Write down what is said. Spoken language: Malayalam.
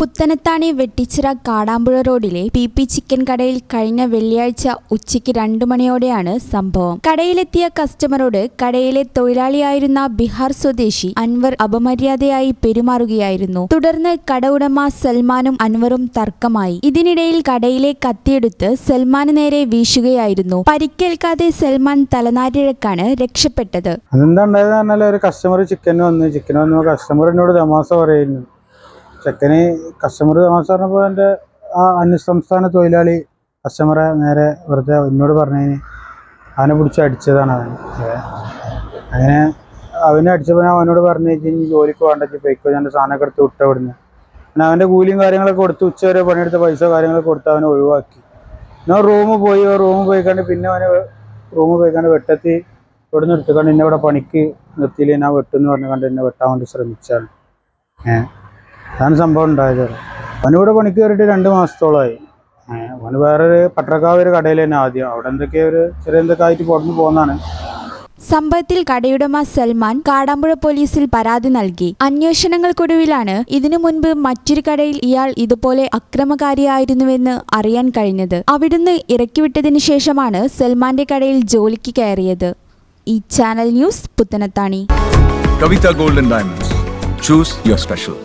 പുത്തനത്താണി വെട്ടിച്ചിറ കാടാമ്പുഴ റോഡിലെ പി ചിക്കൻ കടയിൽ കഴിഞ്ഞ വെള്ളിയാഴ്ച ഉച്ചയ്ക്ക് 2 മണിയോടെയാണ് സംഭവം. കടയിലെത്തിയ കസ്റ്റമറോട് കടയിലെ തൊഴിലാളിയായിരുന്ന ബിഹാർ സ്വദേശി അൻവർ അപമര്യാദയായി പെരുമാറുകയായിരുന്നു. തുടർന്ന് കട ഉടമ സൽമാനും അൻവറും തർക്കമായി. ഇതിനിടയിൽ കടയിലെ കത്തിയെടുത്ത് സൽമാന് നേരെ വീശുകയായിരുന്നു. പരിക്കേൽക്കാതെ സൽമാൻ തലനാരിഴക്കാണ് രക്ഷപ്പെട്ടത്. ഒരു കസ്റ്റമർ ചിക്കൻ വന്നു കസ്റ്റമർ എന്നോട് തമാശ പറയുന്നു. കസ്റ്റമർ തമാശ പറഞ്ഞപ്പോൾ എൻ്റെ അന്യസംസ്ഥാന തൊഴിലാളി കസ്റ്റമറെ നേരെ വെറുതെ എന്നോട് പറഞ്ഞതിന് അവനെ പിടിച്ച് അടിച്ചതാണ്. അങ്ങനെ അവനെ അടിച്ചപ്പോൾ ഞാൻ അവനോട് പറഞ്ഞു കഴിഞ്ഞാൽ ജോലിക്ക് വേണ്ടത് പോയിക്കോ, ഞാൻ സാധനമൊക്കെ എടുത്ത് വിട്ടവിടുന്നു. പിന്നെ അവൻ്റെ കൂലിയും കാര്യങ്ങളൊക്കെ കൊടുത്ത് ഉച്ചവരെ പണിയെടുത്ത പൈസ കാര്യങ്ങളൊക്കെ കൊടുത്ത് അവനെ ഒഴിവാക്കി. ഞാൻ റൂമിൽ പോയിക്കാണ്ട് പിന്നെ അവനെ റൂമിൽ പോയിക്കാണ്ട് വെട്ടത്തി ഇവിടെ നിന്ന് എടുത്തുകൊണ്ട് എന്നെ ഇവിടെ പണിക്ക് നിർത്തിയില്ല, ഞാൻ വെട്ടെന്ന് പറഞ്ഞുകൊണ്ട് എന്നെ വെട്ടാൻ വേണ്ടി ശ്രമിച്ചാണ്. അതാണ് സംഭവം ഉണ്ടായത്. അവനിവിടെ പണിക്ക് കയറിയിട്ട് 2 മാസത്തോളമായി. അവന് വേറൊരു പട്ടക്കാവ് ഒരു കടയിൽ തന്നെ ആദ്യം അവിടെ എന്തൊക്കെ ആയിട്ട് പുറത്ത് പോകുന്നതാണ്. സംഭവത്തിൽ കടയുടമ സൽമാൻ കാടാമ്പുഴ പോലീസിൽ പരാതി നൽകി. അന്വേഷണങ്ങൾക്കൊടുവിലാണ് ഇതിനു മുൻപ് മറ്റൊരു കടയിൽ ഇയാൾ ഇതുപോലെ അക്രമകാരിയായിരുന്നുവെന്ന് അറിയാൻ കഴിഞ്ഞത്. അവിടുന്ന് ഇറക്കിവിട്ടതിനു ശേഷമാണ് സൽമാന്റെ കടയിൽ ജോലിക്ക് കയറിയത്. ഈ channel news Puthanathani. Kavita Gold and Diamonds. Choose your special.